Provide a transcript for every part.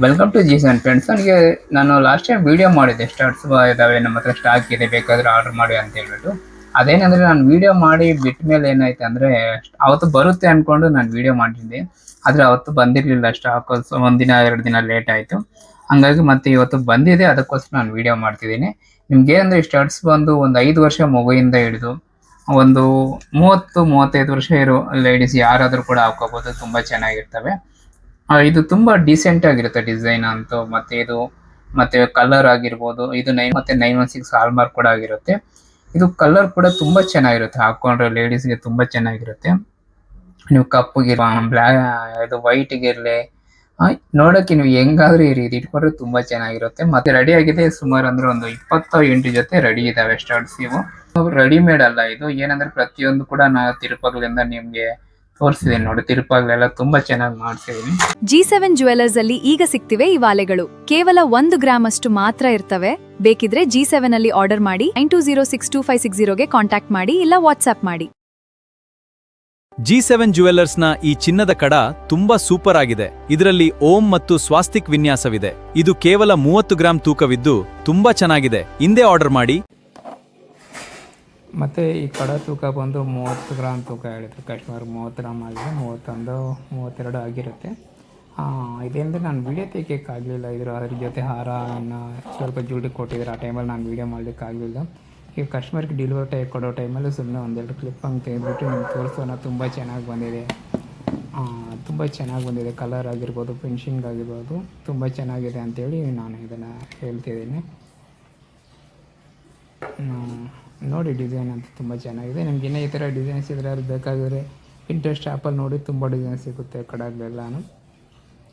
Welcome to ಜೀಸ್ and friends. ನನಗೆ ನಾನು ಲಾಸ್ಟ್ ಟೈಮ್ ವೀಡಿಯೋ ಮಾಡಿದ್ದೆ, ಸ್ಟಡ್ಸ್ ಇದ್ದಾವೆ ನಮ್ಮ ಹತ್ರ, ಸ್ಟಾಕ್ ಇದೆ, ಬೇಕಾದರೆ ಆರ್ಡರ್ ಮಾಡಿ ಅಂತ ಹೇಳ್ಬಿಟ್ಟು. ಅದೇನಂದರೆ ನಾನು ವೀಡಿಯೋ ಮಾಡಿ ಬಿಟ್ಟ ಮೇಲೆ ಏನಾಯ್ತು ಅಂದರೆ, ಅವತ್ತು ಬರುತ್ತೆ ಅಂದ್ಕೊಂಡು ನಾನು ವೀಡಿಯೋ ಮಾಡಿದ್ದೆ. ಆದರೆ ಅವತ್ತು ಬಂದಿರಲಿಲ್ಲ ಸ್ಟಾಕ್, ಒಂದಿನ 2 ದಿನ ಲೇಟ್ ಆಯಿತು. ಹಂಗಾಗಿ ಮತ್ತೆ ಇವತ್ತು ಬಂದಿದೆ, ಅದಕ್ಕೋಸ್ಕರ ನಾನು ವೀಡಿಯೋ ಮಾಡ್ತಿದ್ದೀನಿ. ನಿಮ್ಗೆ ಅಂದರೆ ಸ್ಟಡ್ಸ್ ಬಂದು ಒಂದು 5 ವರ್ಷ ಮಗುವಿಂದ ಹಿಡಿದು ಒಂದು 30-35 ವರ್ಷ ಇರೋ ಲೇಡೀಸ್ ಯಾರಾದರೂ ಕೂಡ ಹಾಕೋಬೋದು, ತುಂಬ ಚೆನ್ನಾಗಿರ್ತವೆ. ಇದು ತುಂಬಾ ಡೀಸೆಂಟ್ ಆಗಿರುತ್ತೆ ಡಿಸೈನ್ ಅಂತೂ. ಮತ್ತೆ ಕಲರ್ ಆಗಿರ್ಬೋದು, ಇದು 916 ಹಾಲ್ಮಾರ್ಕ್ ಕೂಡ ಆಗಿರುತ್ತೆ. ಇದು ಕಲರ್ ಕೂಡ ತುಂಬಾ ಚೆನ್ನಾಗಿರುತ್ತೆ, ಹಾಕೊಂಡ್ರೆ ಲೇಡೀಸ್ಗೆ ತುಂಬಾ ಚೆನ್ನಾಗಿರುತ್ತೆ. ನೀವು ಕಪ್ಪುಗೆ ಬ್ಲ್ಯಾಕ್, ಇದು ವೈಟ್ಗಿರ್ಲಿ, ನೋಡಕ್ಕೆ ನೀವು ಹೆಂಗಾದ್ರೂ ಇದು ಇಟ್ಕೊಂಡ್ರೆ ತುಂಬಾ ಚೆನ್ನಾಗಿರುತ್ತೆ. ಮತ್ತೆ ರೆಡಿ ಆಗಿದೆ, ಸುಮಾರು ಅಂದ್ರೆ ಒಂದು 28 ಜೊತೆ ರೆಡಿ ಇದಾವೆ ಸ್ಟಡ್ಸ್. ಇವು ರೆಡಿಮೇಡ್ ಅಲ್ಲ, ಇದು ಏನಂದ್ರೆ ಪ್ರತಿಯೊಂದು ಕೂಡ ನಾ ತಿರುಪಗಳಿಂದ ನಿಮ್ಗೆ ತೋರಿಸಿದ್ದೀನಿ ನೋಡಿ. ತಿರುಪಗಳೆಲ್ಲ ತುಂಬಾ ಚೆನ್ನಾಗಿ ಮಾಡ್ಸಿದೀನಿ. G7 ಜ್ಯುವೆಲರ್ಸ್ ಅಲ್ಲಿ ಈಗ ಸಿಗ್ತಿವೆ ಈ ವಾಲೆಗಳು. ಕೇವಲ 1 ಗ್ರಾಮ್ ಅಷ್ಟು ಮಾತ್ರ ಇರ್ತವೆ. ಬೇಕಿದ್ರೆ G7 ಅಲ್ಲಿ ಆರ್ಡರ್ ಮಾಡಿ 92062560 ಗೆ ಕಾಂಟ್ಯಾಕ್ಟ್ ಮಾಡಿ, ಇಲ್ಲ ವಾಟ್ಸ್ಆಪ್ ಮಾಡಿ. G7 ಜ್ಯುವೆಲರ್ಸ್ನ ಈ ಚಿನ್ನದ ಕಡ ತುಂಬಾ ಸೂಪರ್ ಆಗಿದೆ. ಇದರಲ್ಲಿ ಓಂ ಮತ್ತು ಸ್ವಾಸ್ತಿಕ್ ವಿನ್ಯಾಸವಿದೆ. ಇದು ಕೇವಲ 30 ಗ್ರಾಂ ತೂಕವಿದ್ದು ತುಂಬಾ ಚೆನ್ನಾಗಿದೆ. ಹಿಂದೆ ಆರ್ಡರ್ ಮಾಡಿ. ಮತ್ತು ಈ ಕಡ ತೂಕ ಬಂದು 30 ಗ್ರಾಮ್ ತೂಕ ಹೇಳಿದ್ರು ಕಸ್ಟಮರ್. 30 ಗ್ರಾಮ್ ಆಗಿದೆ, 31-32 ಆಗಿರುತ್ತೆ. ಇದೆಂದರೆ ನಾನು ವೀಡಿಯೋ ತೆಗಿಯೋಕ್ಕಾಗಲಿಲ್ಲ. ಅದ್ರ ಜೊತೆ ಹಾರನ ಸ್ವಲ್ಪ ಜುಲ್ಡಿ ಕೊಟ್ಟಿದ್ದಾರೆ. ಆ ಟೈಮಲ್ಲಿ ನಾನು ವೀಡಿಯೋ ಮಾಡಲಿಕ್ಕಾಗಲಿಲ್ಲ. ಈಗ ಕಸ್ಟಮರ್ಗೆ ಡೆಲಿವರಿ ಕೊಡೋ ಟೈಮಲ್ಲಿ ಸುಮ್ಮನೆ ಒಂದೆರಡು ಕ್ಲಿಪ್ ಹಂಗೆ ತೆಗೆದುಬಿಟ್ಟು ನಿಮ್ಗೆ ತೋರಿಸೋಣ. ತುಂಬ ಚೆನ್ನಾಗಿ ಬಂದಿದೆ, ತುಂಬ ಚೆನ್ನಾಗಿ ಬಂದಿದೆ. ಕಲರ್ ಆಗಿರ್ಬೋದು, ಫಿನಿಶಿಂಗ್ ಆಗಿರ್ಬೋದು, ತುಂಬ ಚೆನ್ನಾಗಿದೆ ಅಂಥೇಳಿ ನಾನು ಇದನ್ನು ಹೇಳ್ತಿದ್ದೀನಿ. ನೋಡಿ, ಡಿಸೈನ್ ಅಂತ ತುಂಬ ಚೆನ್ನಾಗಿದೆ. ನಿಮ್ಗೆ ಇನ್ನೂ ಈ ಥರ ಡಿಸೈನ್ಸ್ ಇದ್ರೆ ಅದು ಬೇಕಾದರೆ ಇಂಟ್ರೆಸ್ಟ್ ಆ್ಯಪಲ್ಲಿ ನೋಡಿ ತುಂಬ ಡಿಸೈನ್ ಸಿಗುತ್ತೆ ಕಡಗಳೆಲ್ಲನೂ.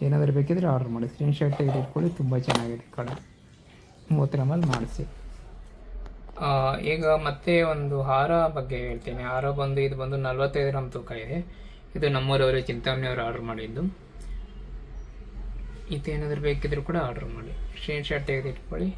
ಏನಾದರೂ ಬೇಕಿದ್ರೆ ಆರ್ಡರ್ ಮಾಡಿ, ಸ್ಕ್ರೀನ್ಶಾಟ್ ತೆಗೆದಿಟ್ಕೊಳ್ಳಿ. ತುಂಬ ಚೆನ್ನಾಗಿದೆ ಕಡ, 30 ಗ್ರಾಮಲ್ಲಿ ಮಾಡಿಸಿ. ಈಗ ಮತ್ತೆ ಒಂದು ಹಾರ ಬಗ್ಗೆ ಹೇಳ್ತೀನಿ. ಹಾರ ಬಂದು ಇದು ಬಂದು 45 ಗ್ರಾಮ್ ತೂಕ ಇದೆ. ಇದು ನಮ್ಮೂರವರು ಚಿಂತಾಮಣಿಯವರು ಆರ್ಡರ್ ಮಾಡಿದ್ದು. ಇದೇನಾದರೂ ಬೇಕಿದ್ರೂ ಕೂಡ ಆರ್ಡರ್ ಮಾಡಿ, ಸ್ಕ್ರೀನ್ಶಾಟ್ ತೆಗೆದಿಟ್ಕೊಳ್ಳಿ.